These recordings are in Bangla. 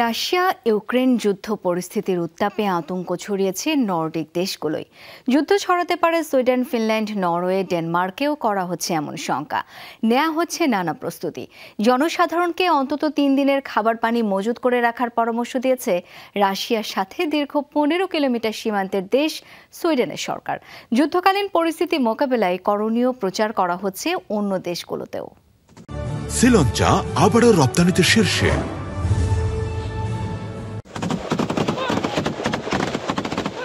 রাশিয়া ইউক্রেন যুদ্ধ পরিস্থিতির উত্তাপে আতঙ্ক ছড়িয়েছে নর্ডিক দেশগুলোয়। যুদ্ধ ছড়াতে পারে সুইডেন, ফিনল্যান্ড, নরওয়ে, ডেনমার্কেও করা হচ্ছে এমন শঙ্কা। নেওয়া হচ্ছে নানা প্রস্তুতি। জনসাধারণকে অন্তত 3 দিনের খাবার পানি মজুত করে রাখার পরামর্শ দিয়েছে রাশিয়ার সাথে দীর্ঘ 15 কিলোমিটার সীমান্তের দেশ সুইডেনের সরকার। যুদ্ধকালীন পরিস্থিতি মোকাবেলায় করণীয় প্রচার করা হচ্ছে অন্য দেশগুলোতেও। শ্রীলঙ্কা আবারও রপ্তানিতে শীর্ষে।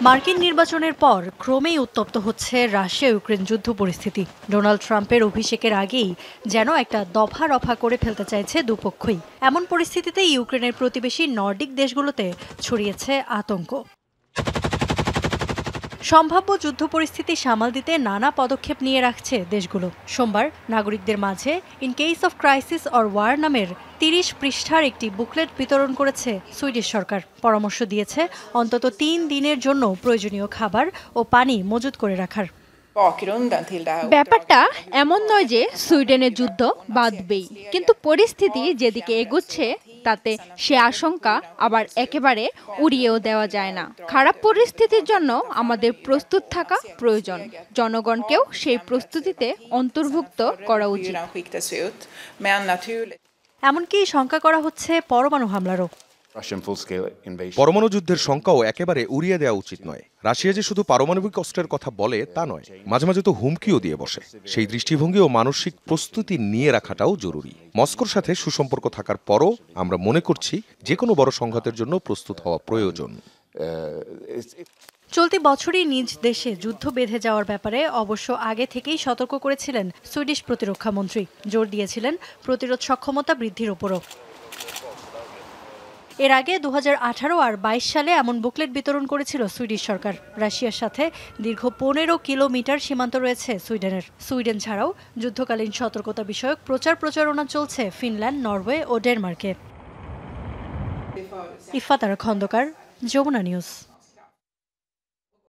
মার্কিন নির্বাচনের পর ক্রমেই উত্তপ্ত হচ্ছে রাশিয়া ইউক্রেন যুদ্ধ পরিস্থিতি। ডোনাল্ড ট্রাম্পের অভিষেকের আগেই যেন একটা দফা রফা করে ফেলতে চাইছে দুপক্ষই। এমন পরিস্থিতিতে ইউক্রেনের প্রতিবেশী নর্ডিক দেশগুলোতে ছড়িয়েছে আতঙ্ক। সম্ভাব্য যুদ্ধ পরিস্থিতি সামাল দিতে নানা পদক্ষেপ নিয়ে রাখছে দেশগুলো। সোমবার নাগরিকদের মাঝে in case of crisis or were নামের 30 পৃষ্ঠার একটি বুকলেট বিতরণ করেছে সুইডিশ সরকার। পরামর্শ দিয়েছে অন্তত 3 দিনের জন্য প্রয়োজনীয় খাবার ও পানি মজুত করে রাখার। ব্যাপারটা এমন নয় যে সুইডেনের যুদ্ধ বাঁধবেই, কিন্তু পরিস্থিতি যেদিকে এগুচ্ছে তাতে সে আশঙ্কা আবার একেবারে উড়িয়েও দেওয়া যায় না। খারাপ পরিস্থিতির জন্য আমাদের প্রস্তুত থাকা প্রয়োজন। জনগণকেও সেই প্রস্তুতিতে অন্তর্ভুক্ত করা উচিত। এমনকি শঙ্কা করা হচ্ছে পরমাণু হামলারও। পরমাণু যুদ্ধের শঙ্কাও একেবারে উড়িয়ে দেওয়া উচিত নয়। রাশিয়া যে শুধু পারমাণবিক অস্ত্রের কথা বলে তা নয়, মাঝে মাঝে তো হুমকিও দিয়ে বসে। সেই দৃষ্টিভঙ্গি ও মানসিক প্রস্তুতি নিয়ে রাখাটাও জরুরি। মস্কোর সাথে সুসম্পর্ক থাকার পরও আমরা মনে করছি যে কোনো বড় সংঘাতের জন্য প্রস্তুত হওয়া প্রয়োজন। চলতি বছরই নিজ দেশে যুদ্ধ বেঁধে যাওয়ার ব্যাপারে অবশ্য আগে থেকেই সতর্ক করেছিলেন সুইডিশ প্রতিরক্ষা মন্ত্রী। জোর দিয়েছিলেন প্রতিরোধ সক্ষমতা বৃদ্ধির উপরও। এর আগে 2018 আর 22 সালে এমন বুকলেট বিতরণ করেছিল সুইডিশ সরকার। রাশিয়ার সাথে দীর্ঘ 15 কিলোমিটার সীমান্ত রয়েছে সুইডেনের। সুইডেন ছাড়াও যুদ্ধকালীন সতর্কতা বিষয়ক প্রচারণা চলছে ফিনল্যান্ড, নরওয়ে ও ডেনমার্কে। ইফাত আরা খন্দকার, যমুনা নিউজ।